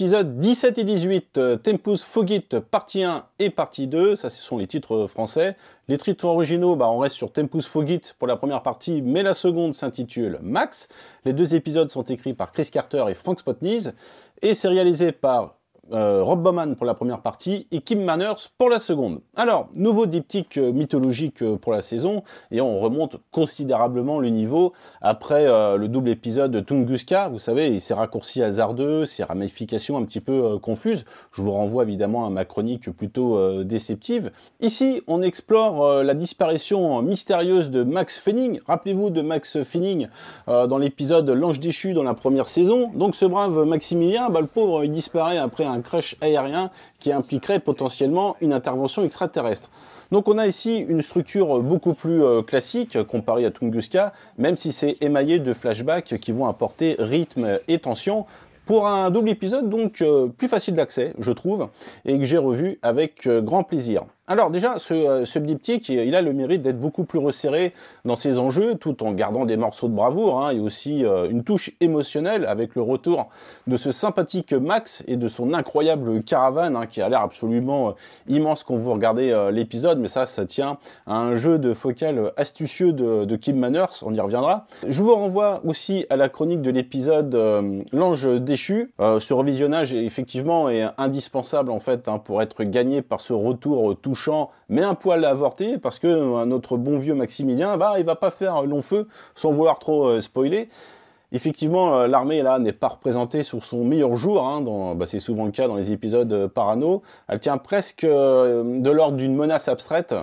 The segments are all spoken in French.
Épisodes 17 et 18, Tempus Fugit, partie 1 et partie 2, ça ce sont les titres français. Les titres originaux, on reste sur Tempus Fugit pour la première partie, mais la seconde s'intitule Max. Les deux épisodes sont écrits par Chris Carter et Frank Spotnitz, et c'est réalisé par Rob Bowman pour la première partie et Kim Manners pour la seconde. Alors, nouveau diptyque mythologique pour la saison, et on remonte considérablement le niveau après le double épisode de Tunguska. Vous savez, il s'est raccourci hasardeux, ses ramifications un petit peu confuses. Je vous renvoie évidemment à ma chronique plutôt déceptive. Ici, on explore la disparition mystérieuse de Max Fenning. Rappelez-vous de Max Fenning dans l'épisode L'Ange déchu dans la première saison. Donc ce brave Maximilien, le pauvre, il disparaît après un crash aérien qui impliquerait potentiellement une intervention extraterrestre. Donc on a ici une structure beaucoup plus classique comparée à Tunguska, même si c'est émaillé de flashbacks qui vont apporter rythme et tension pour un double épisode donc plus facile d'accès, je trouve, et que j'ai revu avec grand plaisir. Alors déjà, ce diptyque, il a le mérite d'être beaucoup plus resserré dans ses enjeux, tout en gardant des morceaux de bravoure, et aussi une touche émotionnelle avec le retour de ce sympathique Max et de son incroyable caravane, qui a l'air absolument immense quand vous regardez l'épisode, mais ça tient à un jeu de focale astucieux de Kim Manners, on y reviendra. Je vous renvoie aussi à la chronique de l'épisode L'Ange déchu. Ce revisionnage, effectivement, est indispensable en fait pour être gagné par ce retour touchant, mais un poil avorté, parce que notre bon vieux Maximilien, il va pas faire long feu, sans vouloir trop spoiler. Effectivement, l'armée là n'est pas représentée sur son meilleur jour, c'est souvent le cas dans les épisodes parano. Elle tient presque de l'ordre d'une menace abstraite,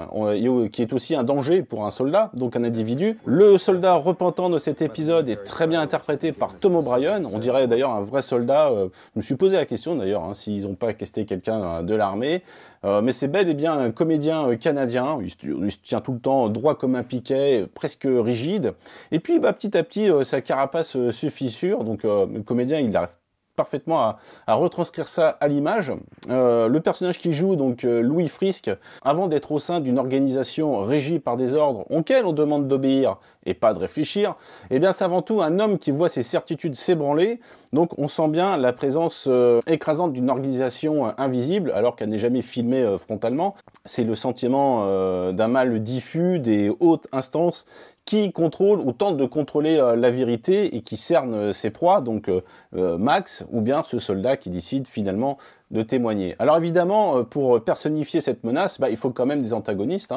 qui est aussi un danger pour un soldat, donc un individu. Le soldat repentant de cet épisode est très bien interprété par Tom O'Brien, on dirait d'ailleurs un vrai soldat. Je me suis posé la question d'ailleurs, s'ils n'ont pas casté quelqu'un de l'armée, mais c'est bel et bien un comédien canadien, il se tient tout le temps droit comme un piquet, presque rigide, et puis petit à petit sa carapace se fissure, donc le comédien il arrive parfaitement à retranscrire ça à l'image. Le personnage qui joue, donc Louis Frisk, avant d'être au sein d'une organisation régie par des ordres auxquels on demande d'obéir et pas de réfléchir, c'est avant tout un homme qui voit ses certitudes s'ébranler, donc on sent bien la présence écrasante d'une organisation invisible, alors qu'elle n'est jamais filmée frontalement. C'est le sentiment d'un mal diffus des hautes instances qui contrôle ou tente de contrôler la vérité et qui cerne ses proies, donc Max, ou bien ce soldat qui décide finalement de témoigner. Alors évidemment, pour personnifier cette menace, il faut quand même des antagonistes.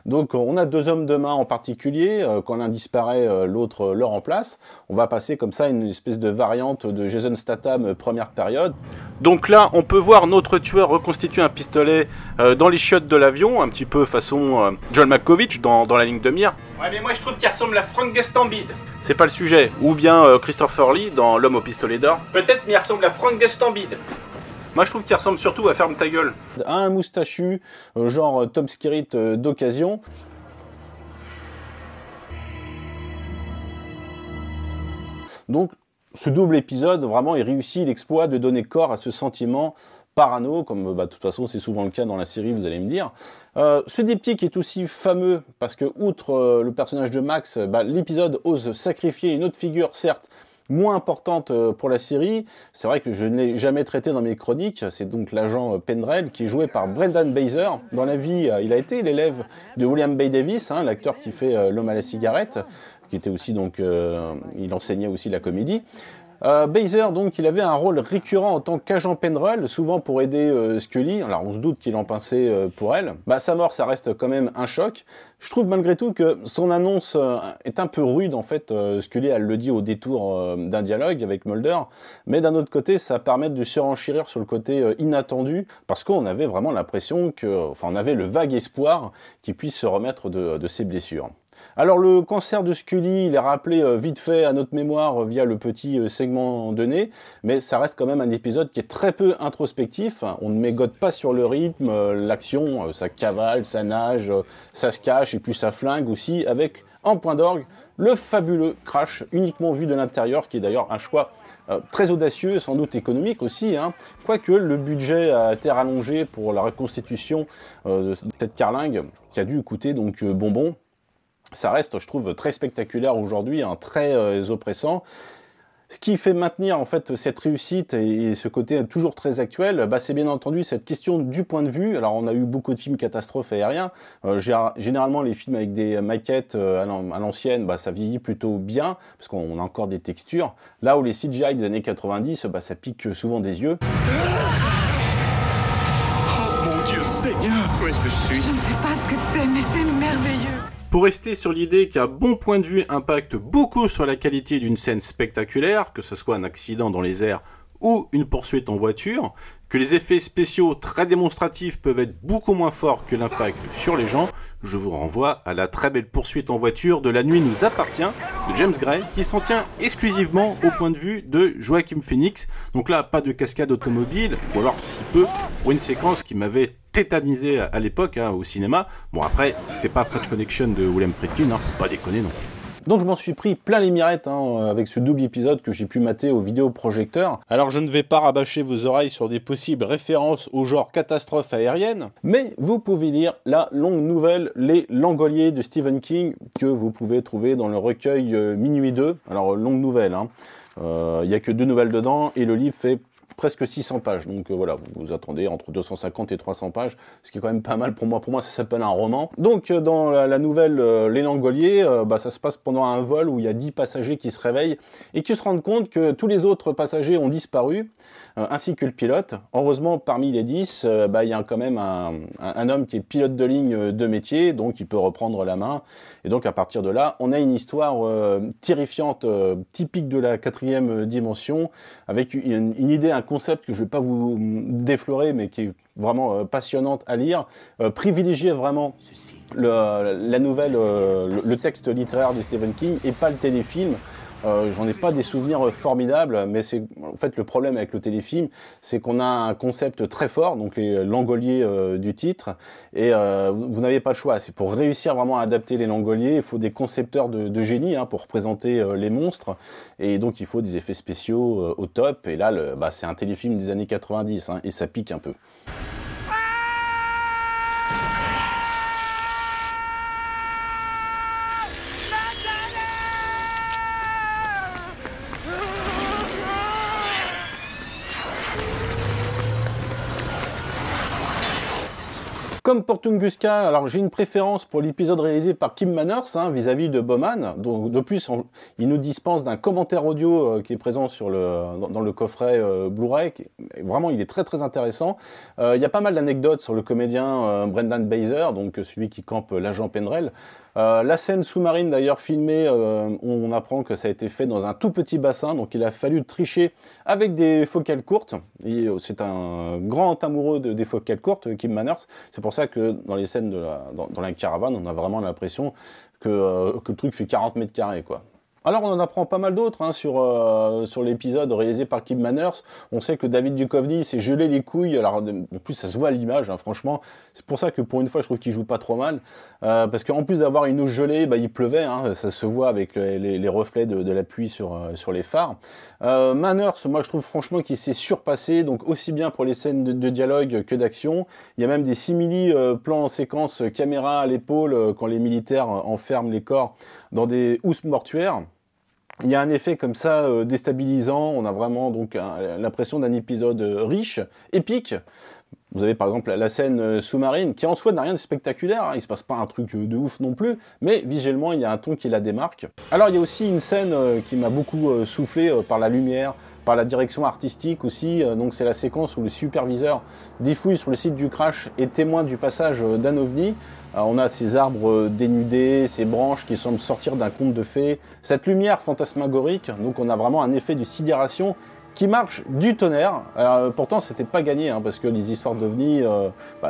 Donc on a deux hommes de main en particulier, quand l'un disparaît, l'autre le remplace. On va passer comme ça à une espèce de variante de Jason Statham première période. Donc là, on peut voir notre tueur reconstituer un pistolet dans les chiottes de l'avion, un petit peu façon John Malkovich dans La ligne de mire. Ouais, mais moi je trouve qu'il ressemble à Frank Gastambide. C'est pas le sujet. Ou bien Christopher Lee dans L'homme au pistolet d'or. Peut-être, mais il ressemble à Frank Gastambide. Moi je trouve qu'il ressemble surtout à Ferme ta gueule. Un moustachu, genre Tom Skerritt d'occasion. Donc ce double épisode, vraiment, il réussit l'exploit de donner corps à ce sentiment parano, comme de toute façon c'est souvent le cas dans la série, vous allez me dire. Ce diptyque est aussi fameux parce que, outre le personnage de Max, l'épisode ose sacrifier une autre figure, certes, moins importante pour la série. C'est vrai que je ne l'ai jamais traité dans mes chroniques, c'est donc l'agent Pendrell qui est joué par Brendan Baser. Dans la vie, il a été l'élève de William Bay Davis, l'acteur qui fait L'homme à la cigarette, qui était aussi donc, il enseignait aussi la comédie. Baser, donc, il avait un rôle récurrent en tant qu'agent Pendrell, souvent pour aider Scully. Alors on se doute qu'il en pinçait pour elle. Sa mort, ça reste quand même un choc. Je trouve malgré tout que son annonce est un peu rude, en fait. Scully, elle le dit au détour d'un dialogue avec Mulder. Mais d'un autre côté, ça permet de surenchérir sur le côté inattendu, parce qu'on avait vraiment l'impression on avait le vague espoir qu'il puisse se remettre de ses blessures. Alors le cancer de Scully, il est rappelé vite fait à notre mémoire via le petit segment donné, mais ça reste quand même un épisode qui est très peu introspectif. On ne mégote pas sur le rythme, l'action, ça cavale, ça nage, ça se cache et puis ça flingue aussi, avec en point d'orgue le fabuleux crash uniquement vu de l'intérieur, qui est d'ailleurs un choix très audacieux, sans doute économique aussi, quoique le budget a été rallongé pour la reconstitution de cette carlingue, qui a dû coûter donc bonbon. Ça reste, je trouve, très spectaculaire aujourd'hui, très oppressant. Ce qui fait maintenir en fait cette réussite et ce côté toujours très actuel, c'est bien entendu cette question du point de vue. Alors on a eu beaucoup de films catastrophes aériens. Généralement les films avec des maquettes à l'ancienne, ça vieillit plutôt bien parce qu'on a encore des textures. Là où les CGI des années 90, ça pique souvent des yeux. Oh mon Dieu Seigneur, où est-ce que je suis? Je ne sais pas ce que c'est, mais c'est merveilleux. Pour rester sur l'idée qu'un bon point de vue impacte beaucoup sur la qualité d'une scène spectaculaire, que ce soit un accident dans les airs ou une poursuite en voiture, que les effets spéciaux très démonstratifs peuvent être beaucoup moins forts que l'impact sur les gens, je vous renvoie à la très belle poursuite en voiture de La nuit nous appartient de James Gray, qui s'en tient exclusivement au point de vue de Joaquin Phoenix. Donc là, pas de cascade automobile, ou alors si peu, pour une séquence qui m'avait tétanisé à l'époque au cinéma. Bon après, c'est pas French Connection de William Friedkin, faut pas déconner non. Donc je m'en suis pris plein les mirettes avec ce double épisode que j'ai pu mater au vidéoprojecteur. Alors je ne vais pas rabâcher vos oreilles sur des possibles références au genre catastrophe aérienne, mais vous pouvez lire la longue nouvelle Les Langoliers de Stephen King, que vous pouvez trouver dans le recueil Minuit 2. Alors longue nouvelle, il n'y a que 2 nouvelles dedans et le livre fait presque 600 pages, donc voilà, vous attendez entre 250 et 300 pages, ce qui est quand même pas mal pour moi. Pour moi, ça s'appelle un roman. Donc, dans la nouvelle Les Langoliers, ça se passe pendant un vol où il y a 10 passagers qui se réveillent et qui se rendent compte que tous les autres passagers ont disparu, ainsi que le pilote. Heureusement, parmi les 10, il y a quand même un homme qui est pilote de ligne de métier, donc il peut reprendre la main. Et donc, à partir de là, on a une histoire terrifiante, typique de la 4e dimension, avec une idée, un concept que je ne vais pas vous déflorer, mais qui est vraiment passionnante à lire. Privilégiez vraiment la nouvelle, le texte littéraire de Stephen King et pas le téléfilm. J'en ai pas des souvenirs formidables, mais c'est en fait le problème avec le téléfilm, c'est qu'on a un concept très fort, donc les Langoliers du titre, et vous n'avez pas le choix. C'est pour réussir vraiment à adapter les Langoliers, il faut des concepteurs de génie pour représenter les monstres, et donc il faut des effets spéciaux au top. Et là, c'est un téléfilm des années 90, et ça pique un peu. Comme pour Tunguska, alors j'ai une préférence pour l'épisode réalisé par Kim Manners vis-à-vis de Bowman. Donc, de plus, il nous dispense d'un commentaire audio qui est présent dans le coffret Blu-ray. Vraiment, il est très très intéressant. Il y a pas mal d'anecdotes sur le comédien Brendan Fraser, donc celui qui campe l'agent Penrell. La scène sous-marine d'ailleurs filmée, on apprend que ça a été fait dans un tout petit bassin, donc il a fallu tricher avec des focales courtes. C'est un grand amoureux des focales courtes, Kim Manners. C'est pour ça que dans les scènes dans la caravane, on a vraiment l'impression que le truc fait 40 mètres carrés, quoi. Alors on en apprend pas mal d'autres sur l'épisode réalisé par Kim Manners. On sait que David Duchovny s'est gelé les couilles. Alors en plus ça se voit à l'image, franchement. C'est pour ça que pour une fois je trouve qu'il joue pas trop mal. Parce qu'en plus d'avoir une eau gelée, il pleuvait. Ça se voit avec les reflets de la pluie sur les phares. Manners, moi je trouve franchement qu'il s'est surpassé. Donc aussi bien pour les scènes de dialogue que d'action. Il y a même des simili plans en séquence caméra à l'épaule quand les militaires enferment les corps dans des housses mortuaires. Il y a un effet comme ça déstabilisant, on a vraiment donc l'impression d'un épisode riche, épique. Vous avez par exemple la scène sous-marine qui en soi n'a rien de spectaculaire, il se passe pas un truc de ouf non plus, mais visuellement il y a un ton qui la démarque. Alors il y a aussi une scène qui m'a beaucoup soufflé par la lumière, par la direction artistique aussi, donc c'est la séquence où le superviseur défouille sur le site du crash et témoin du passage d'un ovni. On a ces arbres dénudés, ces branches qui semblent sortir d'un conte de fées, cette lumière fantasmagorique, donc on a vraiment un effet de sidération qui marche du tonnerre. Alors, pourtant c'était pas gagné parce que les histoires d'ovnis,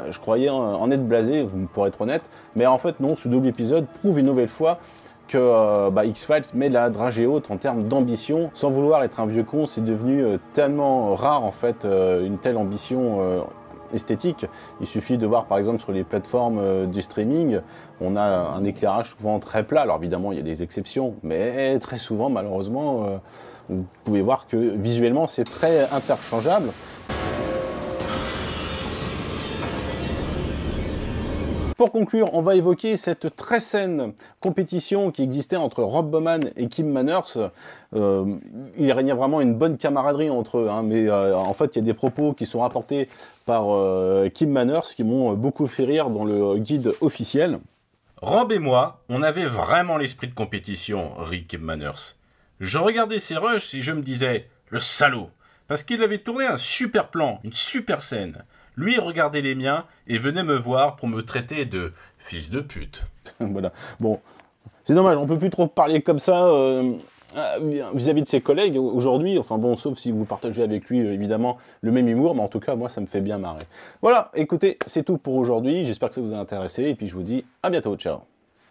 je croyais en être blasé pour être honnête, mais en fait non, ce double épisode prouve une nouvelle fois que X-Files met la dragée haute en termes d'ambition. Sans vouloir être un vieux con, c'est devenu tellement rare en fait une telle ambition esthétique. Il suffit de voir par exemple sur les plateformes du streaming, on a un éclairage souvent très plat. Alors évidemment il y a des exceptions, mais très souvent malheureusement vous pouvez voir que visuellement c'est très interchangeable. Pour conclure, on va évoquer cette très saine compétition qui existait entre Rob Bowman et Kim Manners. Il régnait vraiment une bonne camaraderie entre eux, hein, mais en fait, il y a des propos qui sont rapportés par Kim Manners qui m'ont beaucoup fait rire dans le guide officiel. Rob et moi, on avait vraiment l'esprit de compétition, rit Kim Manners. Je regardais ses rushs et je me disais, le salaud, parce qu'il avait tourné un super plan, une super scène. Lui regardait les miens et venait me voir pour me traiter de fils de pute. Voilà. Bon, c'est dommage, on peut plus trop parler comme ça vis-à-vis de ses collègues aujourd'hui. Enfin bon, sauf si vous partagez avec lui évidemment le même humour, mais en tout cas moi ça me fait bien marrer. Voilà, écoutez, c'est tout pour aujourd'hui. J'espère que ça vous a intéressé et puis je vous dis à bientôt, ciao.